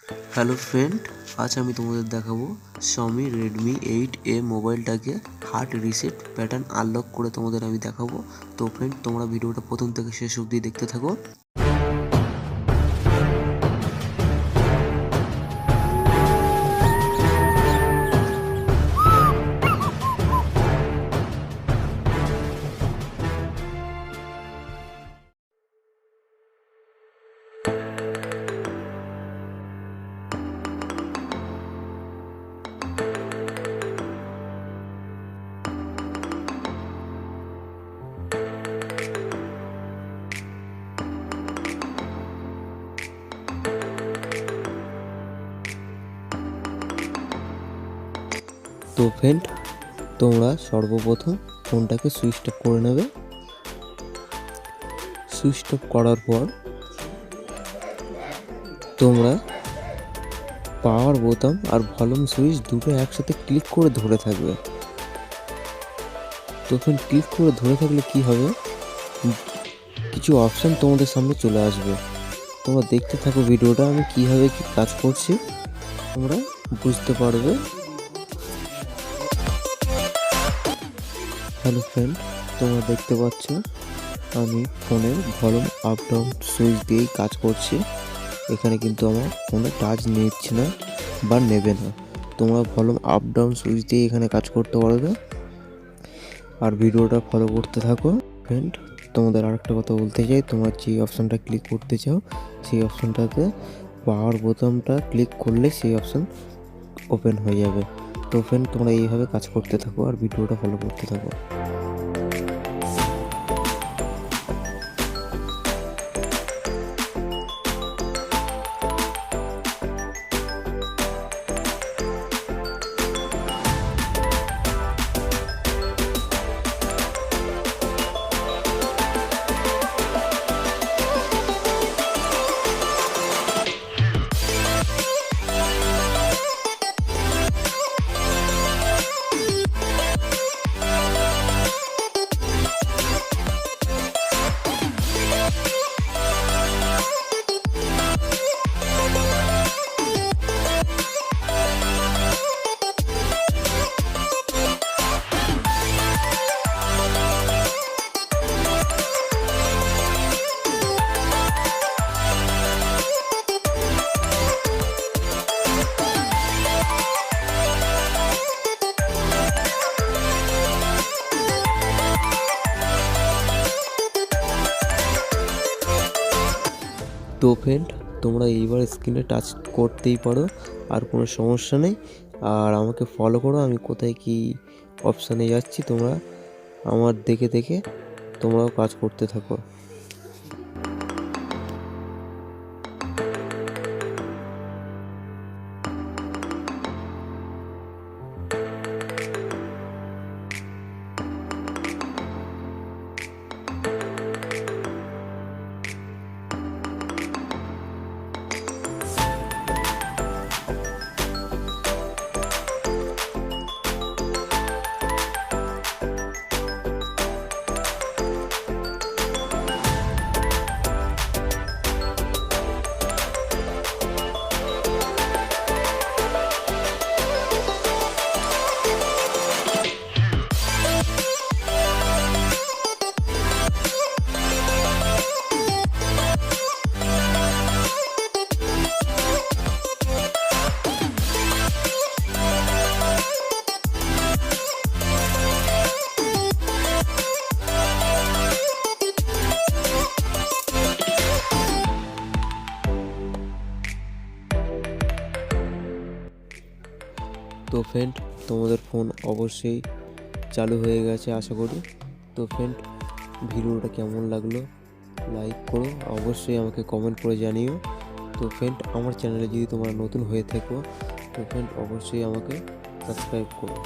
Hello friend, আজ আমি তোমাদের দেখাবো Xiaomi Redmi 8A মোবাইলটাকে হার্ড রিসেট প্যাটার্ন আনলক করে তোমাদের আমি দেখাবো। তো ফ্রেন্ড, তোমরা ভিডিওটা প্রথম থেকে শেষ অবধি দেখতে থাকো। তো ফ্রেন্ড, তোমরা সর্বপ্রথম ফোনটাকে সুইচ অফ করে নেবে। সুইচ অফ করার পর তোমরা পাওয়ার বোতাম আর ভলিউম সুইচ দুটো একসাথে ক্লিক করে ধরে থাকবে। তো ফ্রেন্ড, ক্লিক করে ধরে থাকলে কি হবে, কিছু অপশান তোমাদের সামনে চলে আসবে। তোমরা দেখতে থাকো ভিডিওটা, আমি কিভাবে কি কাজ করছি তোমরা বুঝতে পারবে। হ্যালো ফ্রেন্ড, তোমরা দেখতে পাচ্ছ আমি ফোনের ভলিউম আপ ডাউন সুইচ দিয়েই কাজ করছি। এখানে কিন্তু আমার ফোনে টাচ নিচ্ছে না বা নেবে না। তোমরা ভলিউম আপ ডাউন সুইচ দিয়ে এখানে কাজ করতে পারবে আর ভিডিওটা ফলো করতে থাকো। ফ্রেন্ড, তোমাদের আরেকটা কথা বলতে চাই, তোমরা যে অপশানটা ক্লিক করতে চাও সেই অপশানটাতে পাওয়ার বোতামটা ক্লিক করলে সেই অপশান ওপেন হয়ে যাবে। তো ফ্রেন্ড, তোমরা এইভাবে কাজ করতে থাকো আর ভিডিওটা ফলো করতে থাকো। তো ফ্রেন্ড, তোমরা এইবার স্ক্রিনে টাচ করতেই পারো, আর কোনো সমস্যা নেই। আর আমাকে ফলো করো, আমি কোথায় কি অপশানে যাচ্ছি তোমরা আমার দেখে দেখে তোমরাও কাজ করতে থাকো। তো ফ্রেন্ড, তোমাদের ফোন অবশ্যই চালু হয়ে গেছে আশা করি। তো ফ্রেন্ড, ভিডিওটা কেমন লাগলো লাইক করো, অবশ্যই আমাকে কমেন্ট করে জানিও। তো ফ্রেন্ড, আমার চ্যানেলে যদি তোমরা নতুন হয়ে থাকো তো ফ্রেন্ড অবশ্যই আমাকে সাবস্ক্রাইব করো।